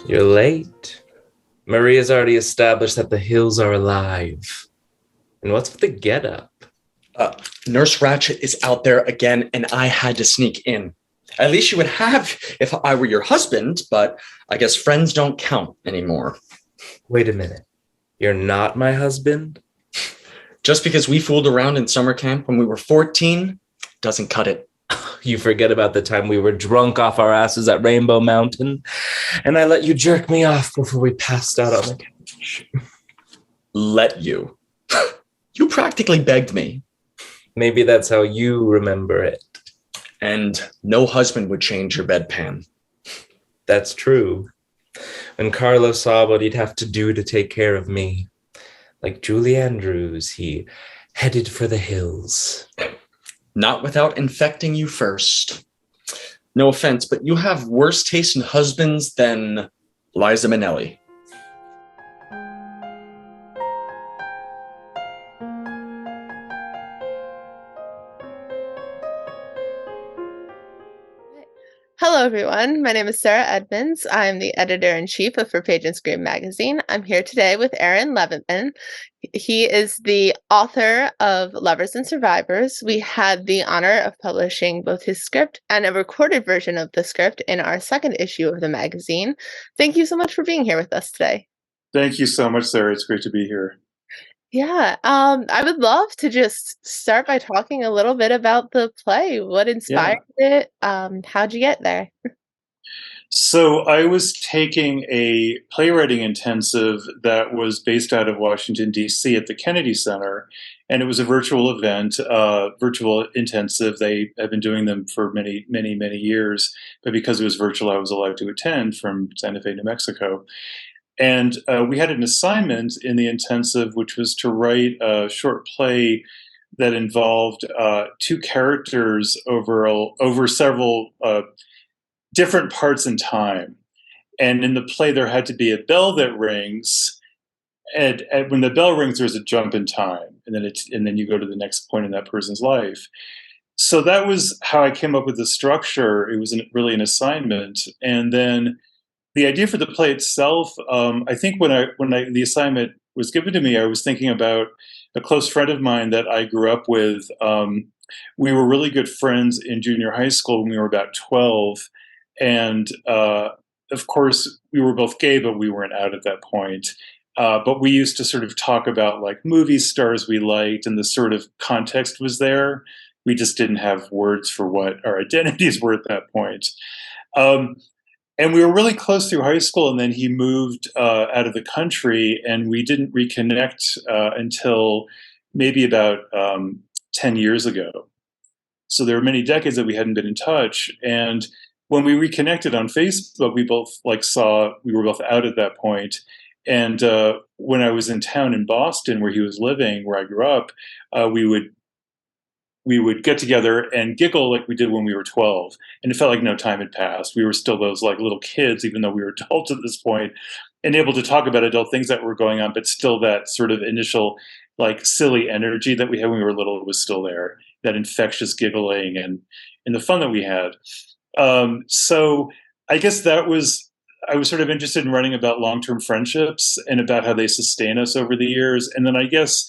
You're late. Maria's already established that the hills are alive. And what's with the getup? Uh, Nurse Ratchet is out there again, and I had to sneak in. At least you would have if I were your husband, but I guess friends don't count anymore. Wait a minute. You're not my husband? Just because we fooled around in summer camp when we were 14 doesn't cut it. You forget about the time we were drunk off our asses at Rainbow Mountain, and I let you jerk me off before we passed out on the couch. Let you. You practically begged me. Maybe that's how you remember it. And no husband would change your bedpan. That's true. When Carlo saw what he'd have to do to take care of me, like Julie Andrews, he headed for the hills. Not without infecting you first. No offense, but you have worse taste in husbands than Liza Minnelli. Hello, everyone. My name is Sarah Edmonds. I'm the editor-in-chief of For Page and Screen magazine. I'm here today with Aaron Leventman. He is the author of Lovers and Survivors. We had the honor of publishing both his script and a recorded version of the script in our second issue of the magazine. Thank you so much for being here with us today. Thank you so much, Sarah. It's great to be here. Yeah, I would love to just start by talking a little bit about the play. What inspired it? How'd you get there? So I was taking a playwriting intensive that was based out of Washington, D.C. at the Kennedy Center, and it was a virtual event, virtual intensive. They have been doing them for many, many, many years, but because it was virtual, I was allowed to attend from Santa Fe, New Mexico. And we had an assignment in the intensive, which was to write a short play that involved two characters over several different parts in time. And in the play, there had to be a bell that rings, and when the bell rings, there's a jump in time, and then you go to the next point in that person's life. So that was how I came up with the structure. It was really an assignment, and then the idea for the play itself, I think when the assignment was given to me, I was thinking about a close friend of mine that I grew up with. We were really good friends in junior high school when we were about 12. And of course, we were both gay, but we weren't out at that point. But we used to sort of talk about like movie stars we liked, and the sort of context was there. We just didn't have words for what our identities were at that point. And we were really close through high school, and then he moved out of the country, and we didn't reconnect until maybe about 10 years ago. So there were many decades that we hadn't been in touch. And when we reconnected on Facebook, we both saw we were both out at that point. And when I was in town in Boston, where he was living, where I grew up, we would get together and giggle like we did when we were 12. And it felt like no time had passed. We were still those like little kids, even though we were adults at this point, and able to talk about adult things that were going on, but still that sort of initial like silly energy that we had when we were little was still there, that infectious giggling and the fun that we had. So I guess I was sort of interested in writing about long-term friendships and about how they sustain us over the years. And then I guess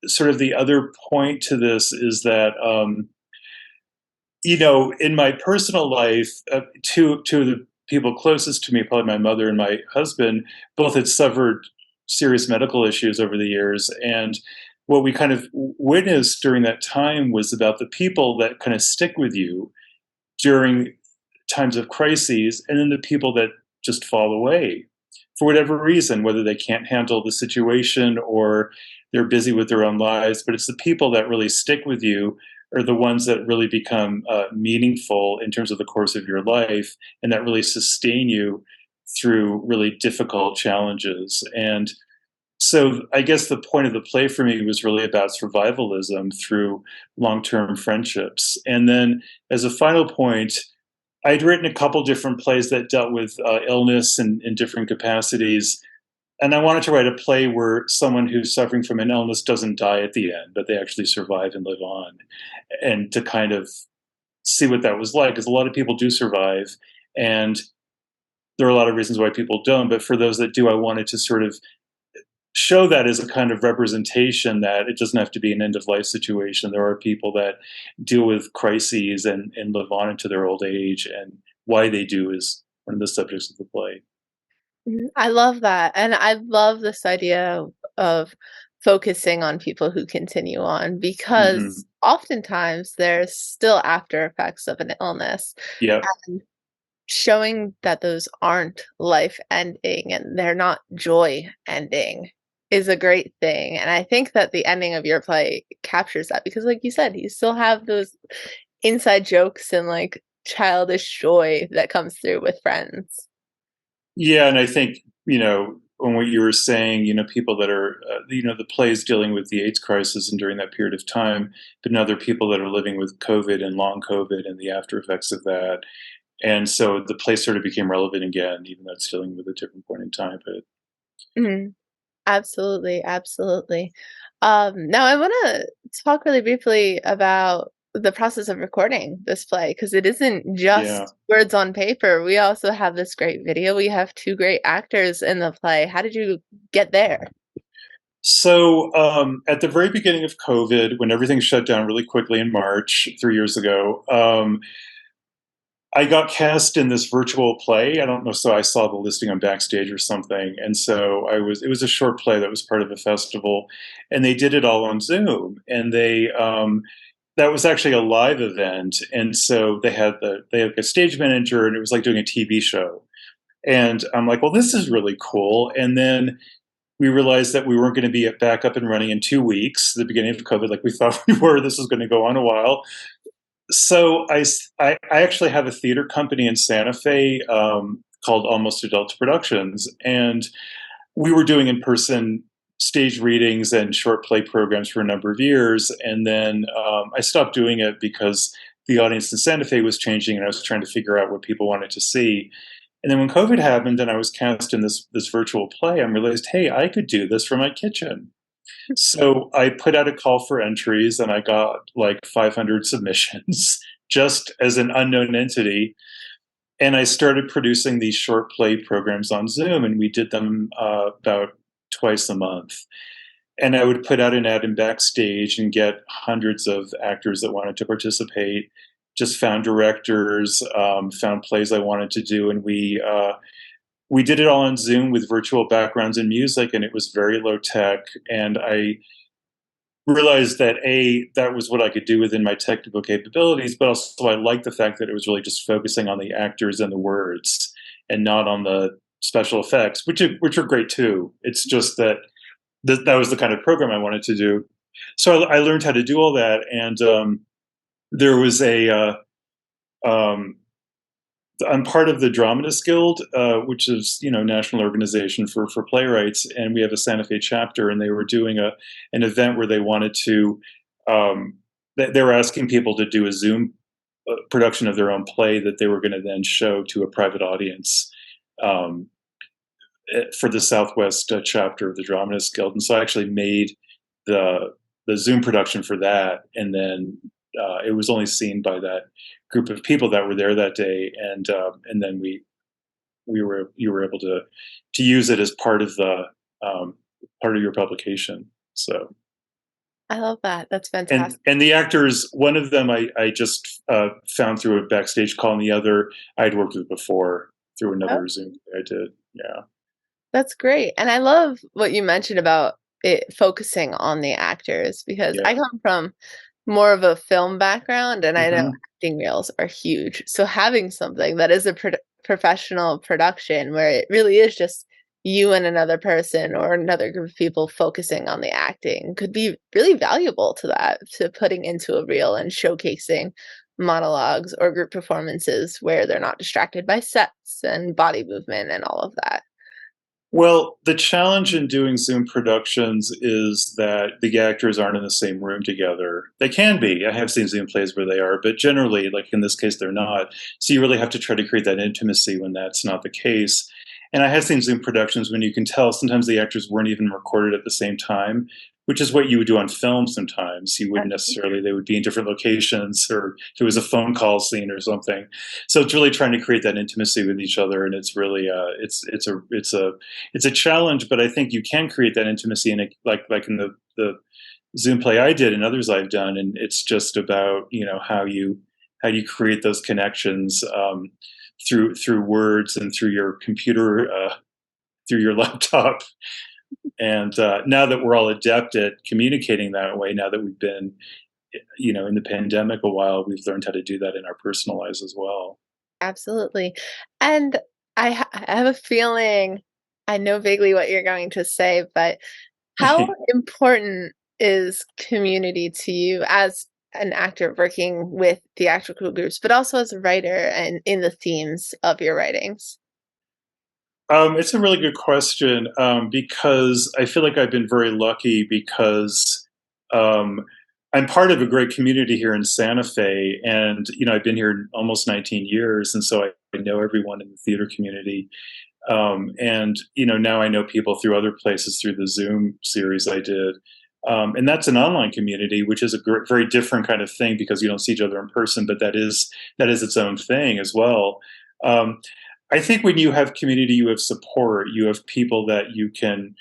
sort of the other point to this is that, in my personal life, two of the people closest to me, probably my mother and my husband, both had suffered serious medical issues over the years. And what we kind of witnessed during that time was about the people that kind of stick with you during times of crises, and then the people that just fall away for whatever reason, whether they can't handle the situation or they're busy with their own lives. But it's the people that really stick with you are the ones that really become meaningful in terms of the course of your life, and that really sustain you through really difficult challenges. And so I guess the point of the play for me was really about survivalism through long-term friendships. And then as a final point, I'd written a couple different plays that dealt with illness in different capacities. And I wanted to write a play where someone who's suffering from an illness doesn't die at the end, but they actually survive and live on. And to kind of see what that was like, because a lot of people do survive. And there are a lot of reasons why people don't, but for those that do, I wanted to sort of show that as a kind of representation that it doesn't have to be an end of life situation. There are people that deal with crises and live on into their old age, and why they do is one of the subjects of the play. I love that, and I love this idea of focusing on people who continue on Hmm. because oftentimes there's still after effects of an illness, Yep. and showing that those aren't life ending and they're not joy ending is a great thing, and I think that the ending of your play captures that because, like you said, you still have those inside jokes and, like, childish joy that comes through with friends. Yeah, and I think, on what you were saying, people that are, the plays dealing with the AIDS crisis and during that period of time, but now there are people that are living with COVID and long COVID and the after effects of that. And so the play sort of became relevant again, even though it's dealing with a different point in time. But Mhm. Absolutely, absolutely. Now I wanna talk really briefly about the process of recording this play because it isn't yeah. just words on paper. We also have this great video. We have 2 great actors in the play. How did you get there? So at the very beginning of COVID, when everything shut down really quickly in March 3 years ago, I got cast in this virtual play. I don't know, so I saw the listing on Backstage or something, and so it was a short play that was part of a festival, and they did it all on Zoom, and that was actually a live event, and so they had a stage manager, and it was like doing a TV show, and I'm like, well, this is really cool, and then we realized that we weren't going to be back up and running in 2 weeks, the beginning of COVID, like we thought we were. This was going to go on a while, so I actually have a theater company in Santa Fe called Almost Adult Productions, and we were doing in person stage readings and short play programs for a number of years, and then I stopped doing it because the audience in Santa Fe was changing, and I was trying to figure out what people wanted to see. And then when COVID happened, and I was cast in this virtual play, I realized, hey, I could do this from my kitchen. So I put out a call for entries and I got like 500 submissions just as an unknown entity. And I started producing these short play programs on Zoom, and we did them about twice a month. And I would put out an ad in Backstage and get hundreds of actors that wanted to participate. Just found directors, found plays I wanted to do, and we did it all on Zoom with virtual backgrounds and music, and it was very low tech. And I realized that that was what I could do within my technical capabilities, but also I liked the fact that it was really just focusing on the actors and the words and not on the special effects, which are great too. It's just that that was the kind of program I wanted to do. So I learned how to do all that, and there was um, I'm part of the Dramatists Guild, which is national organization for playwrights, and we have a Santa Fe chapter. And they were doing an event where they wanted to. They were asking people to do a Zoom production of their own play that they were going to then show to a private audience um, for the Southwest chapter of the Dramatists Guild. And so I actually made the Zoom production for that, and then it was only seen by that group of people that were there that day, and then you were able to use it as part of the part of your publication. So I love that. That's fantastic. and the actors, one of them I just found through a Backstage call, and the other I'd worked with before through Oh, another Zoom I did. Yeah, that's great. And I love what you mentioned about it focusing on the actors because yeah. I come from more of a film background and I know Hmm. acting reels are huge. So having something that is a professional production where it really is just you and another person or another group of people focusing on the acting could be really valuable to that, to putting into a reel and showcasing monologues or group performances where they're not distracted by sets and body movement and all of that. Well, the challenge in doing Zoom productions is that the actors aren't in the same room together. They can be. I have seen Zoom plays where they are, but generally, like in this case, they're not. So you really have to try to create that intimacy when that's not the case. And I have seen Zoom productions when you can tell sometimes the actors weren't even recorded at the same time, which is what you would do on film sometimes. You wouldn't necessarily, they would be in different locations, or if it was a phone call scene or something. So it's really trying to create that intimacy with each other. And it's really, it's a challenge, but I think you can create that intimacy in like in the Zoom play I did and others I've done. And it's just about, how you create those connections, through words and through your computer, through your laptop. And now that we're all adept at communicating that way, now that we've been, in the pandemic a while, we've learned how to do that in our personal lives as well. Absolutely. And I have a feeling I know vaguely what you're going to say, but how important is community to you as an actor working with theatrical groups, but also as a writer and in the themes of your writings? It's a really good question, because I feel like I've been very lucky because, um, I'm part of a great community here in Santa Fe, and I've been here almost 19 years, and so I know everyone in the theater community. And now I know people through other places through the Zoom series I did. And that's an online community, which is a very different kind of thing because you don't see each other in person, but that is its own thing as well. Um, I think when you have community, you have support, you have people that you can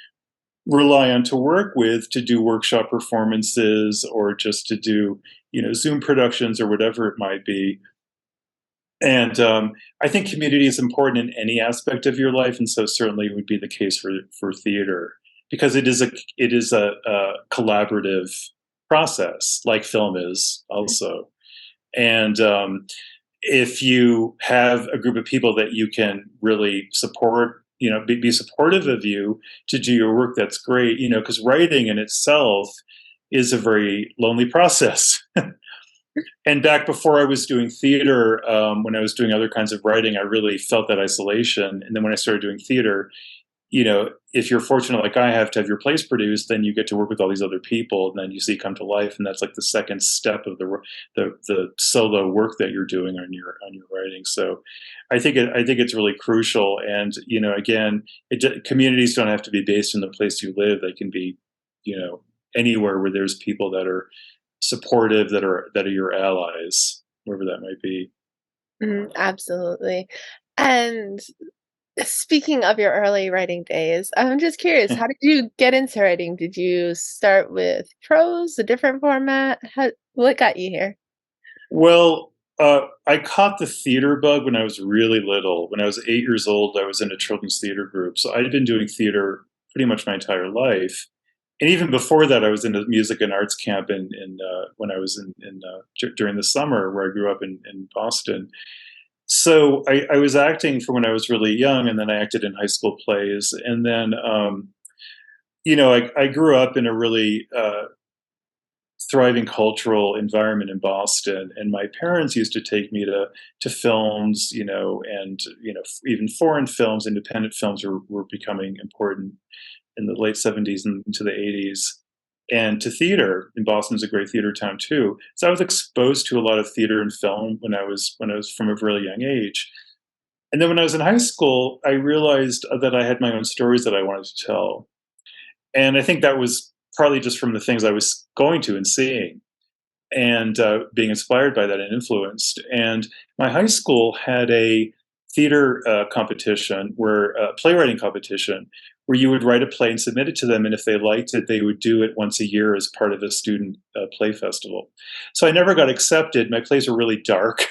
rely on to work with to do workshop performances or just to do, Zoom productions or whatever it might be. And I think community is important in any aspect of your life, and so certainly it would be the case for theater because it is a collaborative process, like film is also. And if you have a group of people that you can really support, be supportive of you to do your work, that's great. Because writing in itself is a very lonely process. And back before I was doing theater, when I was doing other kinds of writing, I really felt that isolation. And then when I started doing theater, if you're fortunate like I have to have your plays produced, then you get to work with all these other people, and then you see it come to life, and that's like the second step of the solo work that you're doing on your writing. So, I think it's really crucial. And again, communities don't have to be based in the place you live; they can be, anywhere where there's people that are supportive, that are your allies, wherever that might be. Absolutely. And speaking of your early writing days, I'm just curious, how did you get into writing? Did you start with prose, a different format? What got you here? Well, I caught the theater bug when I was really little. When I was 8 years old, I was in a children's theater group. So I'd been doing theater pretty much my entire life. And even before that, I was in a music and arts camp when I was during the summer where I grew up in Boston. So I was acting from when I was really young, and then I acted in high school plays. And then, I grew up in a really thriving cultural environment in Boston, and my parents used to take me to films, and even foreign films, independent films were becoming important in the late '70s and into the '80s, and to theater. And Boston's a great theater town too. So I was exposed to a lot of theater and film when I was from a really young age. And then when I was in high school, I realized that I had my own stories that I wanted to tell. And I think that was partly just from the things I was going to and seeing, and being inspired by that and influenced. And my high school had a theater competition, where playwriting competition, where you would write a play and submit it to them, and if they liked it, they would do it once a year as part of a student play festival. So I never got accepted. My plays were really dark.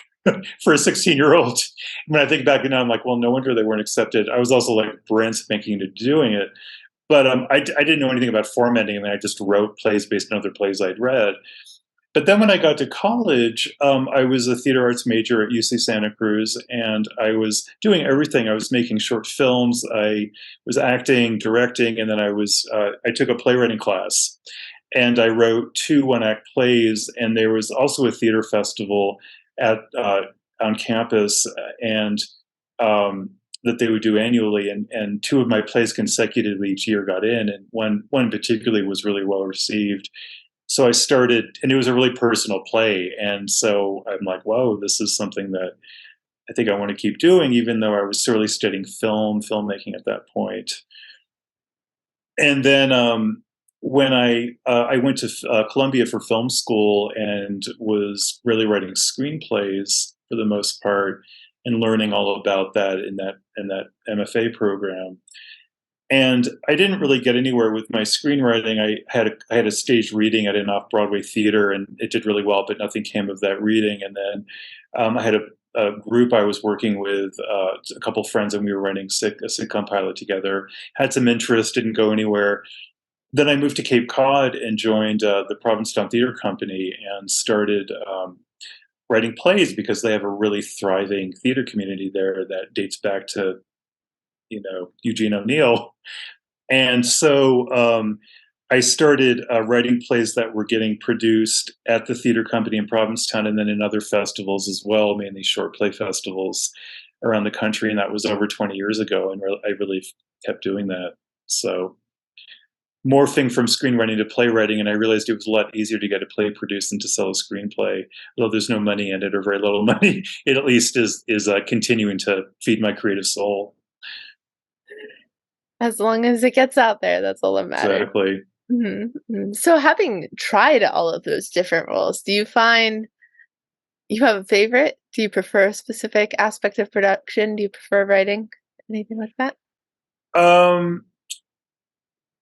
For a 16-year-old, when I think back now, I'm like, well, no wonder they weren't accepted. I was also like brand spanking into doing it, but I didn't know anything about formatting, and I just wrote plays based on other plays I'd read. But then when I got to college, I was a theater arts major at UC Santa Cruz, and I was doing everything. I was making short films, I was acting, directing, and then I took a playwriting class, and I wrote two one-act plays. And there was also a theater festival at on campus, and that they would do annually, and two of my plays consecutively each year got in, and one particularly was really well received. So I started, and it was a really personal play. And so I'm like, whoa, this is something that I think I want to keep doing, even though I was sorely studying filmmaking at that point. And then when I went to Columbia for film school and was really writing screenplays for the most part and learning all about that in that MFA program. And I didn't really get anywhere with my screenwriting. I had a staged reading at an off Broadway theater, and it did really well, but nothing came of that reading. And then I had a group I was working with, a couple friends, and we were writing a sitcom pilot together. Had some interest, didn't go anywhere. Then I moved to Cape Cod and joined the Provincetown Theater Company and started writing plays because they have a really thriving theater community there that dates back to Eugene O'Neill. And so I started writing plays that were getting produced at the theater company in Provincetown and then in other festivals as well, mainly short play festivals around the country. And that was over 20 years ago. And I really kept doing that. So morphing from screenwriting to playwriting, and I realized it was a lot easier to get a play produced than to sell a screenplay. Although there's no money in it or very little money, it at least is continuing to feed my creative soul. As long as it gets out there, that's all that matters. Exactly. Mm-hmm. So having tried all of those different roles, do you find you have a favorite? Do you prefer a specific aspect of production? Do you prefer writing? Anything like that?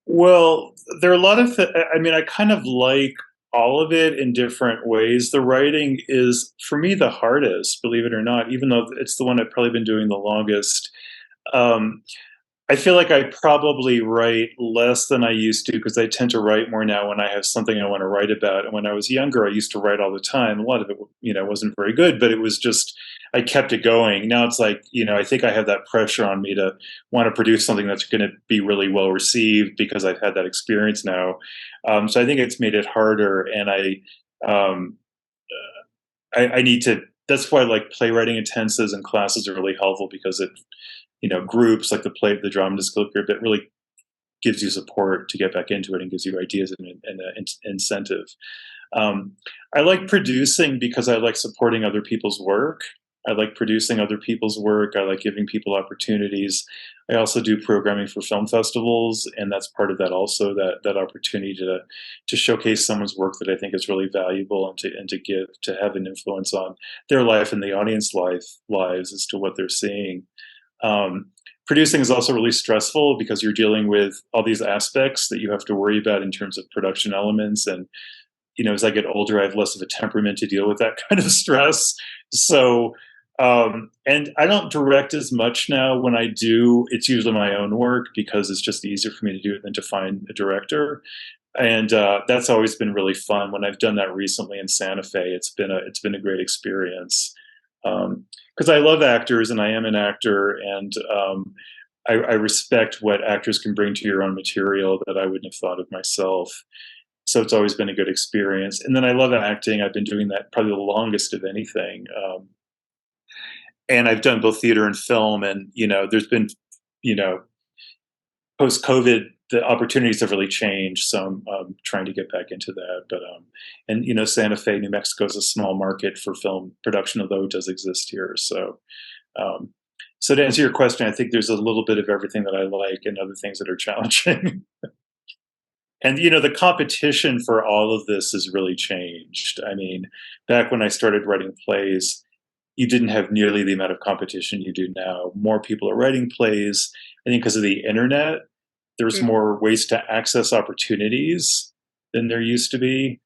Well, there are a lot of I mean, I kind of like all of it in different ways. The writing is, for me, the hardest, believe it or not, even though it's the one I've probably been doing the longest. Um, I feel like I probably write less than I used to because I tend to write more now when I have something I want to write about. And when I was younger, I used to write all the time. A lot of it, wasn't very good, but it was just, I kept it going. Now it's like, I think I have that pressure on me to want to produce something that's going to be really well received because I've had that experience now. So I think it's made it harder. And um, I need to, that's why like playwriting intensives and classes are really helpful because it, groups like the drama skill group, it really gives you support to get back into it and gives you ideas and an incentive. I like producing because I like supporting other people's work. I like producing other people's work. I like giving people opportunities. I also do programming for film festivals, and that's part of that also, that opportunity to showcase someone's work that I think is really valuable and to have an influence on their life and the audience lives as to what they're seeing. Producing is also really stressful because you're dealing with all these aspects that you have to worry about in terms of production elements. And, as I get older, I have less of a temperament to deal with that kind of stress. So, and I don't direct as much now. When I do, it's usually my own work because it's just easier for me to do it than to find a director. And that's always been really fun. When I've done that recently in Santa Fe, it's been a great experience. Because I love actors and I am an actor, and I respect what actors can bring to your own material that I wouldn't have thought of myself. So it's always been a good experience. And then I love acting. I've been doing that probably the longest of anything. And I've done both theater and film. And, there's been, post COVID, the opportunities have really changed. So I'm trying to get back into that. But, and, Santa Fe, New Mexico is a small market for film production, although it does exist here. So, so to answer your question, I think there's a little bit of everything that I like and other things that are challenging. And, the competition for all of this has really changed. I mean, back when I started writing plays, you didn't have nearly the amount of competition you do now. More people are writing plays. I think because of the internet, there's more ways to access opportunities than there used to be.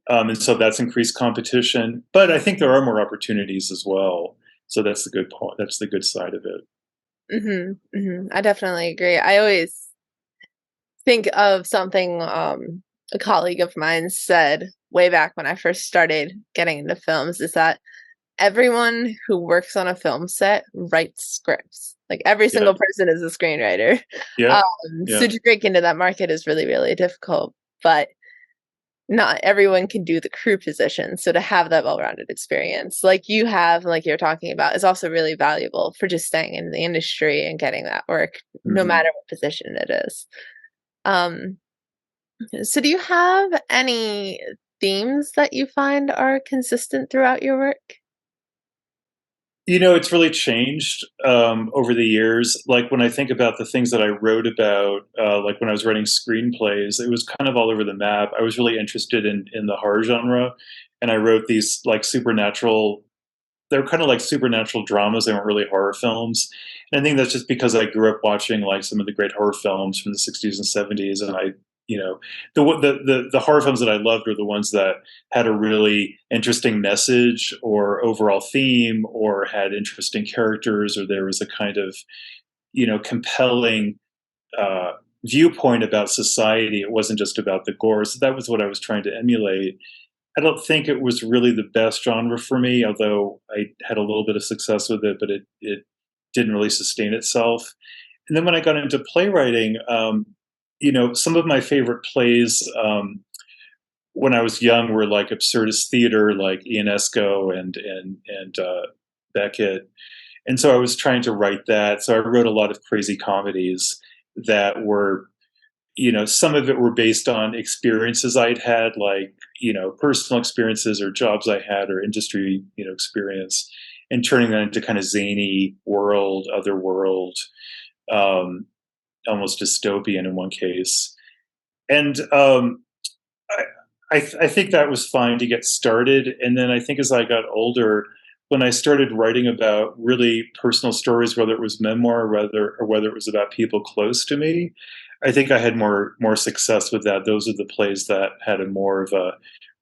And so that's increased competition. But I think there are more opportunities as well. So that's the good point. That's the good side of it. I definitely agree. I always think of something a colleague of mine said way back when I first started getting into films, is that everyone who works on a film set writes scripts. Like every single person is a screenwriter. Yeah. So to break into that market is really, really difficult. But not everyone can do the crew position. So to have that well-rounded experience like you have, like you're talking about, is also really valuable for just staying in the industry and getting that work, no matter what position it is. So do you have any themes that you find are consistent throughout your work? It's really changed over the years. Like when I think about the things that I wrote about, like when I was writing screenplays, it was kind of all over the map. I was really interested in the horror genre, and I wrote these like supernatural. They're kind of like supernatural dramas. They weren't really horror films. And I think that's just because I grew up watching like some of the great horror films from the '60s and '70s, and you know, the horror films that I loved were the ones that had a really interesting message or overall theme, or had interesting characters, or there was a kind of compelling uh, viewpoint about society. It wasn't just about the gore. So that was what I was trying to emulate. I don't think it was really the best genre for me, although I had a little bit of success with it, but it didn't really sustain itself. And then when I got into playwriting, some of my favorite plays when I was young were like absurdist theater, like Ionesco and Beckett. And so I was trying to write that. So I wrote a lot of crazy comedies that were, some of it were based on experiences I'd had, like, personal experiences or jobs I had or industry, experience, and turning that into kind of zany world, other world, um, almost dystopian in one case. And I, I think that was fine to get started. And then I think as I got older, when I started writing about really personal stories, whether it was memoir, or whether it was about people close to me, I think I had more success with that. Those are the plays that had a more of a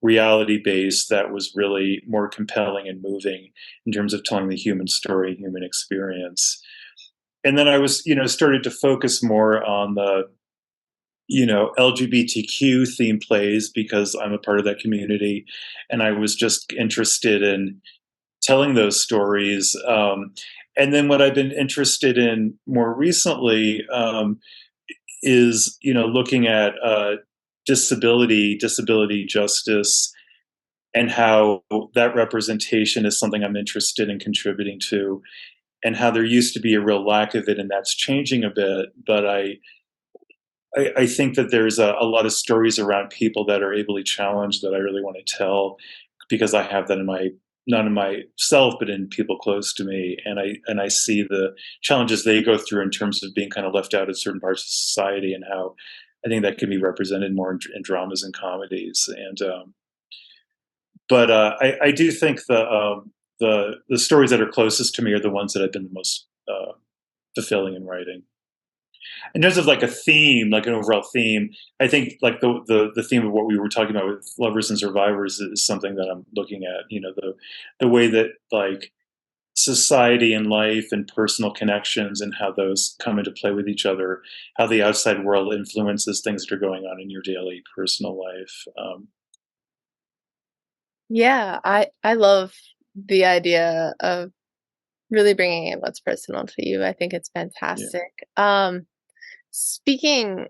reality base that was really more compelling and moving in terms of telling the human story, human experience. And then I was, started to focus more on the LGBTQ theme plays because I'm a part of that community, and I was just interested in telling those stories. And then what I've been interested in more recently is looking at disability justice, and how that representation is something I'm interested in contributing to, and how there used to be a real lack of it, and that's changing a bit. But I think that there's a lot of stories around people that are ably challenged that I really want to tell, because I have that in my not in myself, but in people close to me, and I see the challenges they go through in terms of being kind of left out of certain parts of society, and how I think that can be represented more in dramas and comedies. And but I do think the stories that are closest to me are the ones that have been the most fulfilling in writing. In terms of like a theme, like an overall theme, I think like the theme of what we were talking about with lovers and survivors is something that I'm looking at. The way that like society and life and personal connections and how those come into play with each other, how the outside world influences things that are going on in your daily personal life. Yeah, I love the idea of really bringing in what's personal to you. I think it's Yeah. fantastic. Speaking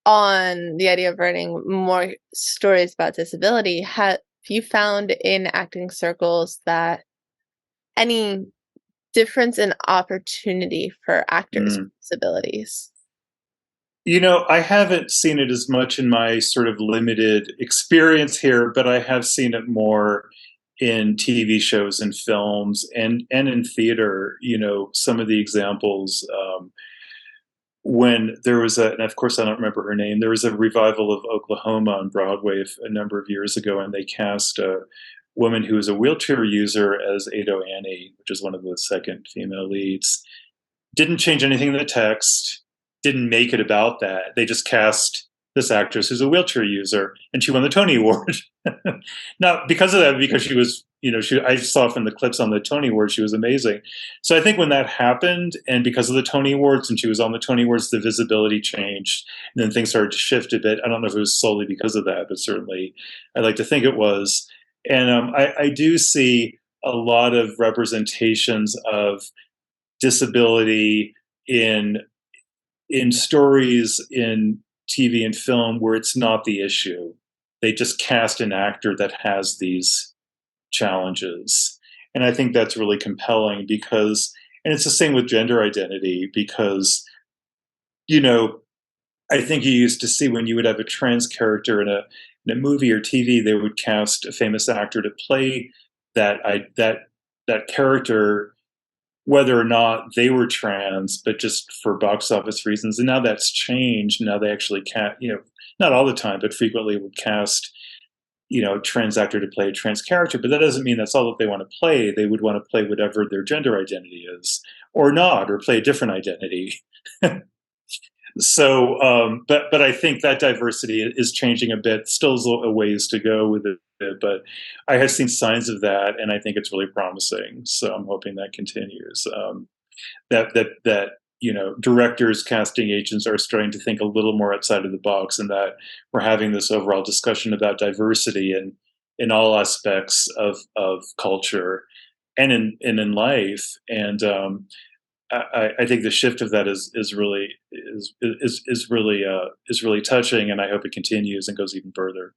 on the idea of writing more stories about disability, have you found in acting circles that any difference in opportunity for actors with Mm. disabilities? I haven't seen it as much in my sort of limited experience here, but I have seen it more in TV shows and films and in theater. Some of the examples, when there was and of course I don't remember her name, there was a revival of Oklahoma on Broadway a number of years ago, and they cast a woman who was a wheelchair user as Ado Annie, which is one of the second female leads. Didn't change anything in the text, didn't make it about that. They just cast this actress who's a wheelchair user, and she won the Tony Award. Not because of that, because she was, I saw from the clips on the Tony Awards, she was amazing. So I think when that happened, and because of the Tony Awards, and she was on the Tony Awards, the visibility changed, and then things started to shift a bit. I don't know if it was solely because of that, but certainly I like to think it was. And I do see a lot of representations of disability in stories in TV and film where it's not the issue. They just cast an actor that has these challenges. And I think that's really compelling because, and it's the same with gender identity, because, you know, I think you used to see when you would have a trans character in a movie or TV, they would cast a famous actor to play that character, whether or not they were trans, but just for box office reasons. And now that's changed. Now they actually can't, not all the time, but frequently would cast, trans actor to play a trans character. But that doesn't mean that's all that they want to play. They would want to play whatever their gender identity is, or not, or play a different identity. So, but I think that diversity is changing a bit. Still is a ways to go with it, but I have seen signs of that, and I think it's really promising. So I'm hoping that continues. That directors, casting agents are starting to think a little more outside of the box, and that we're having this overall discussion about diversity in all aspects of culture and in life. And I think the shift of that is really touching, and I hope it continues and goes even further.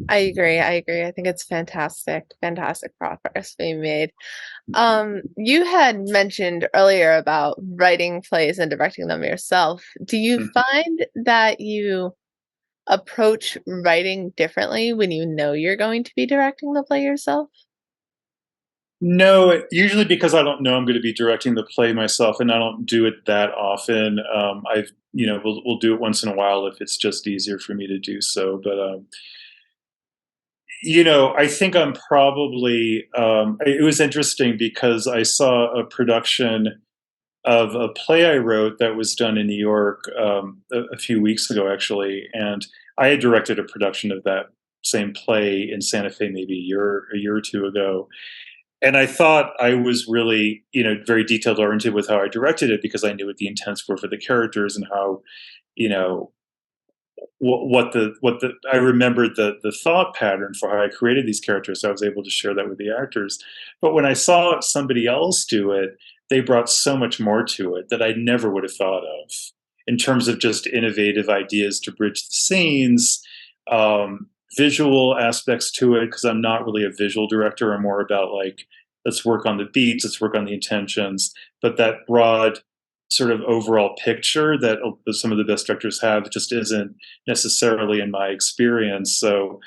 I agree. I think it's fantastic progress being made. You had mentioned earlier about writing plays and directing them yourself. Do you find that you approach writing differently when you know you're going to be directing the play yourself? No, usually because I don't know I'm going to be directing the play myself, and I don't do it that often. We'll do it once in a while if it's just easier for me to do so. But I think I'm probably. It was interesting because I saw a production of a play I wrote that was done in New York a few weeks ago, actually, and I had directed a production of that same play in Santa Fe maybe a year or two ago. And I thought I was really, very detailed oriented with how I directed it because I knew what the intents were for the characters and how, you know, what the I remembered the thought pattern for how I created these characters. So I was able to share that with the actors. But when I saw somebody else do it, they brought so much more to it that I never would have thought of in terms of just innovative ideas to bridge the scenes, visual aspects to it, because I'm not really a visual director. I'm more about like, let's work on the beats, let's work on the intentions. But that broad sort of overall picture that some of the best directors have just isn't necessarily in my experience. So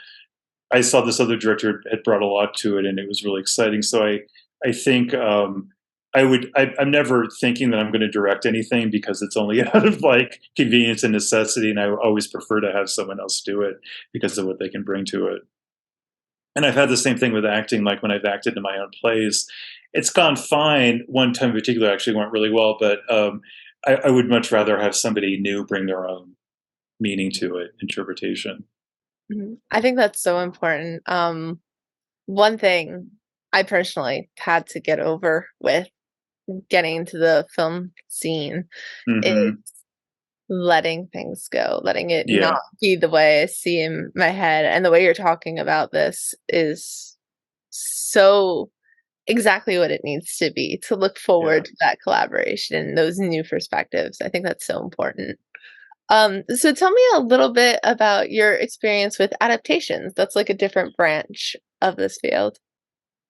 I saw this other director had brought a lot to it, and it was really exciting. So I think I'm never thinking that I'm going to direct anything because it's only out of like convenience and necessity, and I always prefer to have someone else do it because of what they can bring to it. And I've had the same thing with acting, like when I've acted in my own plays, it's gone fine. One time in particular actually went really well, but I would much rather have somebody new bring their own meaning to it, interpretation. I think that's so important. One thing I personally had to get over with getting into the film scene is Hmm. letting things go, letting it not Yeah, be the way I see in my head. And the way you're talking about this is so exactly what it needs to be to look yeah. forward to that collaboration and those new perspectives. I think that's so important. So tell me a little bit about your experience with adaptations. That's like a different branch of this field.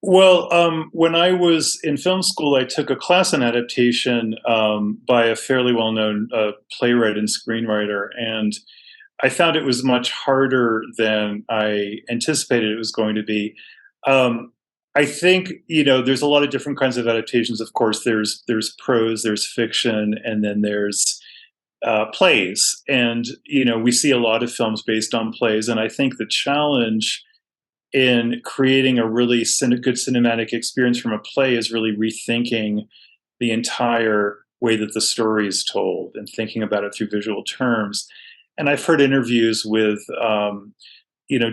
Well, when I was in film school, I took a class on adaptation by a fairly well-known playwright and screenwriter, and I found it was much harder than I anticipated it was going to be. Um, I think there's a lot of different kinds of adaptations. Of course, there's prose, there's fiction, and then there's plays. And we see a lot of films based on plays. And I think the challenge in creating a really good cinematic experience from a play is really rethinking the entire way that the story is told and thinking about it through visual terms. And I've heard interviews with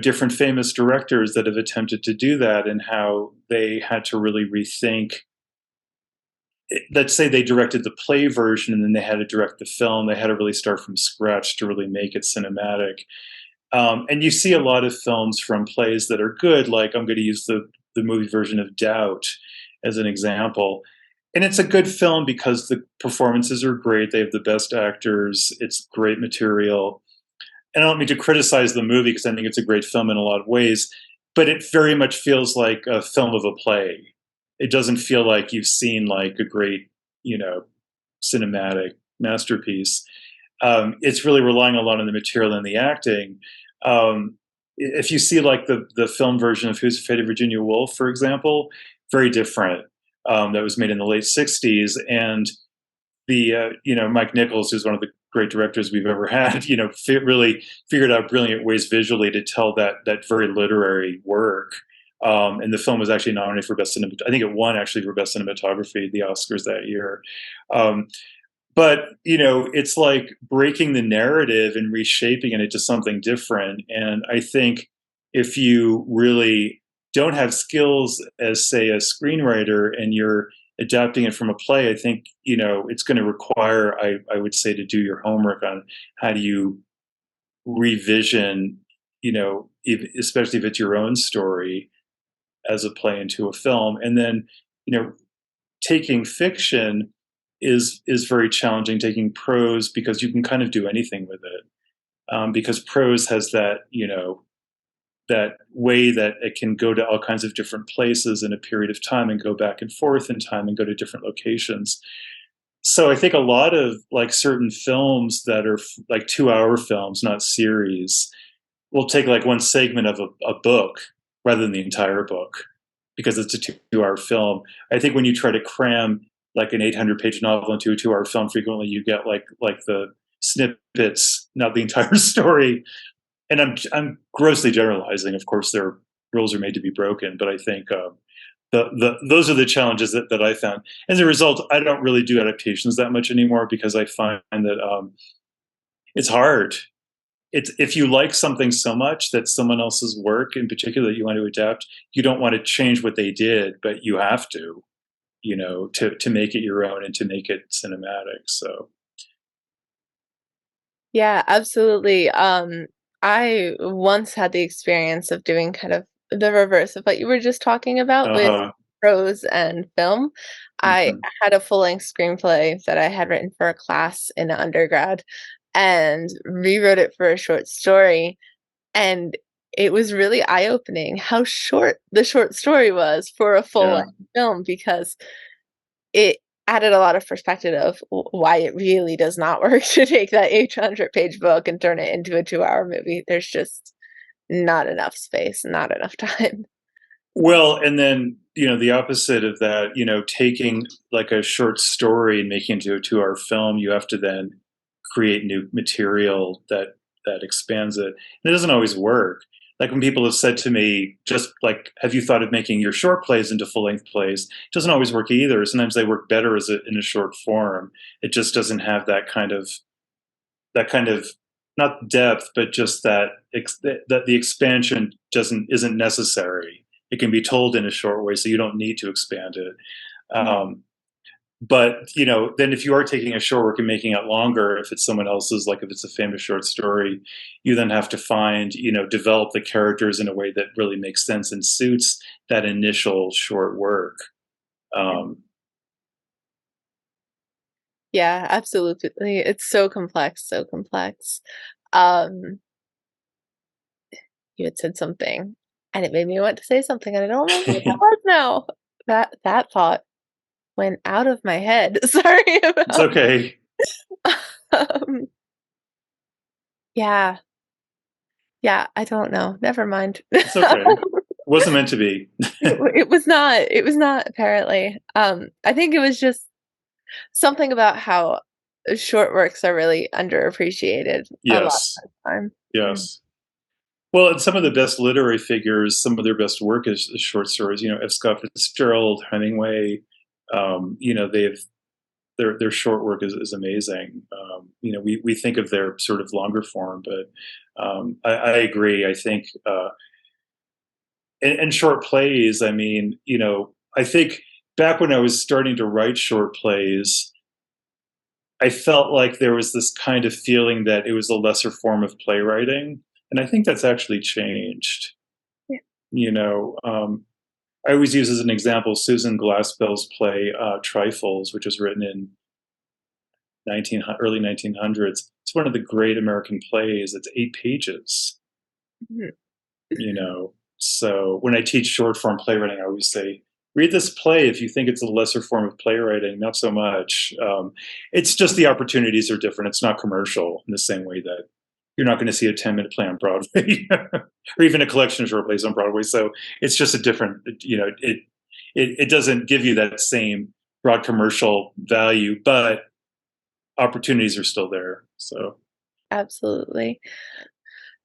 different famous directors that have attempted to do that and how they had to really rethink. Let's say they directed the play version and then they had to direct the film. They had to really start from scratch to really make it cinematic. And you see a lot of films from plays that are good, like I'm going to use the movie version of Doubt as an example. And it's a good film because the performances are great. They have the best actors. It's great material. And I don't mean to criticize the movie because I think it's a great film in a lot of ways, but it very much feels like a film of a play. It doesn't feel like you've seen like a great, cinematic masterpiece. It's really relying a lot on the material and the acting. If you see like the film version of Who's Afraid of Virginia Woolf, for example, very different. that was made in the late 60s. And Mike Nichols, who's one of the great directors we've ever had, really figured out brilliant ways visually to tell that very literary work. And the film was actually nominated for best cinematography. I think it won actually for best cinematography, the Oscars that year. But it's like breaking the narrative and reshaping it into something different. And I think if you really don't have skills as, say, a screenwriter, and you're adapting it from a play, I think it's going to require, I would say, to do your homework on how do you revision, especially if it's your own story, as a play into a film. And then taking fiction is very challenging. Taking prose, because you can kind of do anything with it, because prose has that way that it can go to all kinds of different places in a period of time and go back and forth in time and go to different locations. So I think a lot of like certain films that are like 2-hour films, not series, will take like one segment of a book rather than the entire book, because it's a 2-hour film. I think when you try to cram like an 800-page novel into a 2-hour film, frequently you get like the snippets, not the entire story. And I'm grossly generalizing. Of course, their rules are made to be broken, but I think those are the challenges that I found. As a result, I don't really do adaptations that much anymore, because I find that it's hard. It's, if you like something so much that someone else's work in particular that you want to adapt, you don't want to change what they did, but you have to, to make it your own and to make it cinematic. So Yeah, absolutely. I once had the experience of doing kind of the reverse of what you were just talking about with uh-huh. prose and film. I Mhm. had a full-length screenplay that I had written for a class in undergrad and rewrote it for a short story. And it was really eye-opening how short the short story was for a Yeah. full-length film, because it added a lot of perspective of why it really does not work to take that 800-page book and turn it into a 2-hour movie. There's just not enough space, not enough time. Well, and then, the opposite of that, taking like a short story and making it into a 2-hour film, you have to then create new material that expands it. And it doesn't always work. Like when people have said to me, just like, have you thought of making your short plays into full-length plays? It doesn't always work either. Sometimes they work better in a short form. It just doesn't have that kind of not depth, but just that the expansion isn't necessary. It can be told in a short way, so you don't need to expand it. But then if you are taking a short work and making it longer, if it's someone else's, like if it's a famous short story, you then have to develop the characters in a way that really makes sense and suits that initial short work. Um, Yeah, absolutely. It's so complex, so complex. Um, you had said something, and it made me want to say something, and I don't remember what that was now. That thought went out of my head. Sorry it's about. okay. Um, yeah, yeah. I don't know. Never mind. It's okay. It wasn't meant to be. It was not. It was not apparently. I think it was just something about how short works are really underappreciated a lot Yes. of the time. Mm. Yes. Well, and some of the best literary figures, some of their best work is short stories. F. Scott Fitzgerald, Hemingway. They've their short work is amazing. We think of their sort of longer form, but I agree. I think and short plays. I mean, I think back when I was starting to write short plays, I felt like there was this kind of feeling that it was a lesser form of playwriting, and I think that's actually changed. Yeah. I always use as an example Susan Glaspell's play Trifles, which was written in early 1900s. It's one of the great American plays. It's 8 pages. Mhm. So when I teach short form playwriting, I always say, read this play if you think it's a lesser form of playwriting. Not so much. It's just the opportunities are different. It's not commercial in the same way that you're not going to see a 10-minute play on Broadway or even a collection of short plays on Broadway. So it's just a different, it it doesn't give you that same broad commercial value, but opportunities are still there. So Absolutely.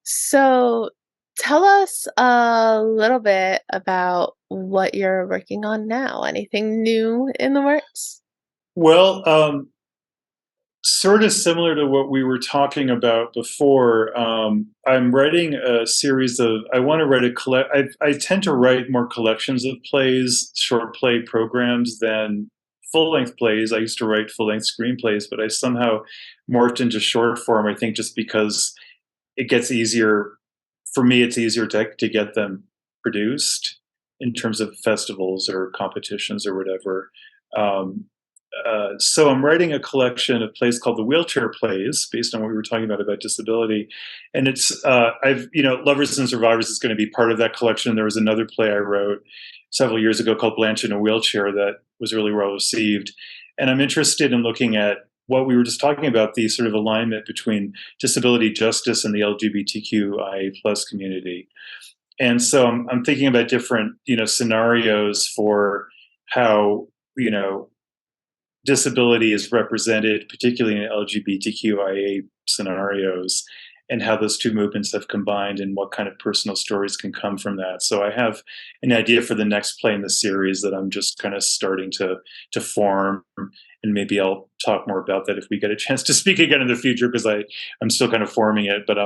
So tell us a little bit about what you're working on now. Anything new in the works? well, sort of similar to what we were talking about before. I'm writing a series of. I want to write a collect. I tend to write more collections of plays, short play programs than full length plays. I used to write full length screenplays, but I somehow morphed into short form. I think just because it gets easier for me. It's easier to get them produced in terms of festivals or competitions or whatever. Um, so I'm writing a collection of plays called the Wheelchair Plays, based on what we were talking about disability, and it's I've Lovers and Survivors is going to be part of that collection. There was another play I wrote several years ago called Blanche in a Wheelchair that was really well received, and I'm interested in looking at what we were just talking about, the sort of alignment between disability justice and the LGBTQIA plus community. And so I'm thinking about different scenarios for how disability is represented, particularly in LGBTQIA scenarios, and how those two movements have combined and what kind of personal stories can come from that. So I have an idea for the next play in the series that I'm just kind of starting to form, and maybe I'll talk more about that if we get a chance to speak again in the future, because I'm still kind of forming it. But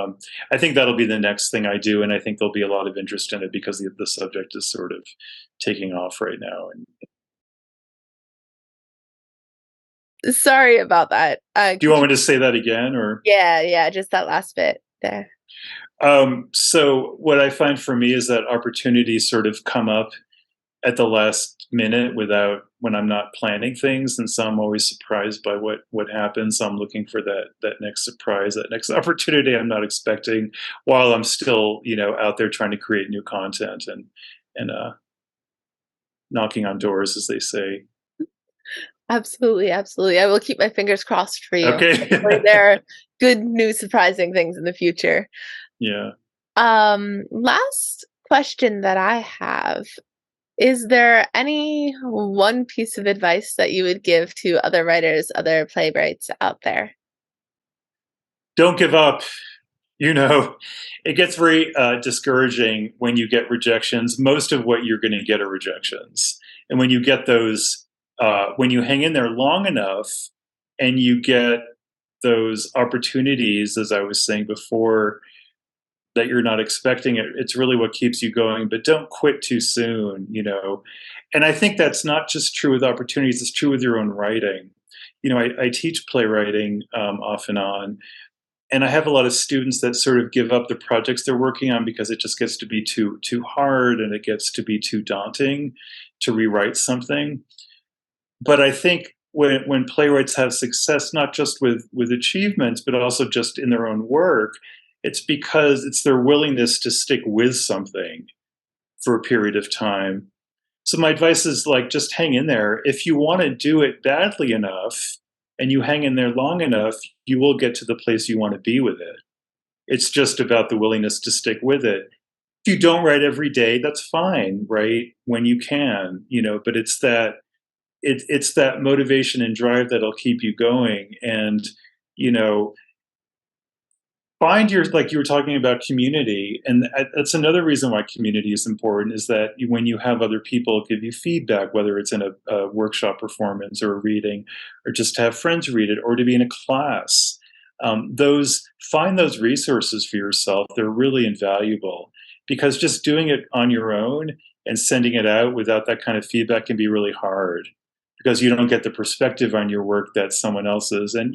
I think that'll be the next thing I do, and I think there'll be a lot of interest in it because the subject is sort of taking off right now. And Sorry about that. do you want me to say that again, or? Yeah, just that last bit there. So what I find for me is that opportunities sort of come up at the last minute when I'm not planning things, and so I'm always surprised by what happens. So I'm looking for that next surprise, that next opportunity I'm not expecting, while I'm still out there trying to create new content and knocking on doors, as they say. Absolutely, absolutely. I will keep my fingers crossed for you. Okay. Hopefully there are good, new, surprising things in the future. Yeah. Last question that I have. Is there any one piece of advice that you would give to other writers, other playwrights out there? Don't give up. It gets very discouraging when you get rejections. Most of what you're going to get are rejections. And when you get those, when you hang in there long enough and you get those opportunities, as I was saying before, that you're not expecting, it's really what keeps you going. But don't quit too soon. And I think that's not just true with opportunities, it's true with your own writing. I teach playwriting off and on, and I have a lot of students that sort of give up the projects they're working on because it just gets to be too hard, and it gets to be too daunting to rewrite something. But I think when playwrights have success, not just with achievements, but also just in their own work, it's because it's their willingness to stick with something for a period of time. So my advice is just hang in there. If you want to do it badly enough and you hang in there long enough, you will get to the place you want to be with it. It's just about the willingness to stick with it. If you don't write every day, that's fine, right? When you can, but it's that motivation and drive that'll keep you going. And, you know, find your, like you were talking about, community, and that's another reason why community is important, is that when you have other people give you feedback, whether it's in a workshop performance or a reading, or just to have friends read it, or to be in a class, find those resources for yourself. They're really invaluable, because just doing it on your own and sending it out without that kind of feedback can be really hard, because you don't get the perspective on your work that someone else's. And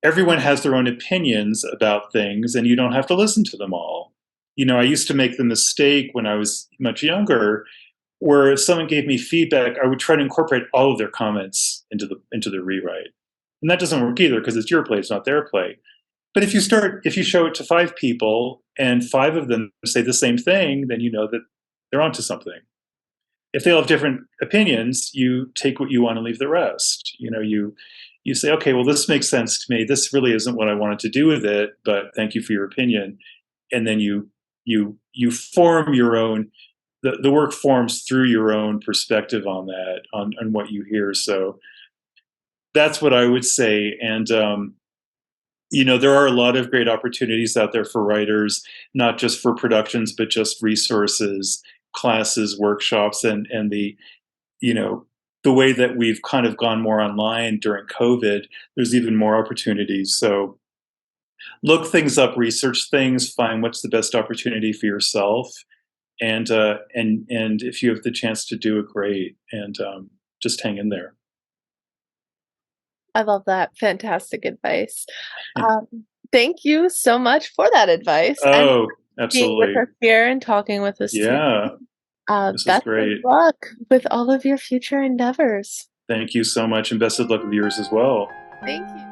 everyone has their own opinions about things, and you don't have to listen to them all. I used to make the mistake when I was much younger, where if someone gave me feedback, I would try to incorporate all of their comments into the rewrite. And that doesn't work either, because it's your play, it's not their play. But if you show it to 5 people and 5 of them say the same thing, then you know that they're onto something. If they all have different opinions, you take what you want and leave the rest. You say, okay, well, this makes sense to me. This really isn't what I wanted to do with it, but thank you for your opinion. And then you form your own the work forms through your own perspective on that, on what you hear. So that's what I would say. And there are a lot of great opportunities out there for writers, not just for productions, but just resources, classes, workshops, and you know the way that we've kind of gone more online during COVID. There's even more opportunities. So look things up, research things, find what's the best opportunity for yourself, and if you have the chance to do it, great, and just hang in there. I love that. Fantastic advice. Thank you so much for that advice and Oh, being with absolutely. us here and talking with us today. Yeah, this is Best of great. luck with all of your future endeavors. Thank you so much, and best of luck with yours as well. Thank you.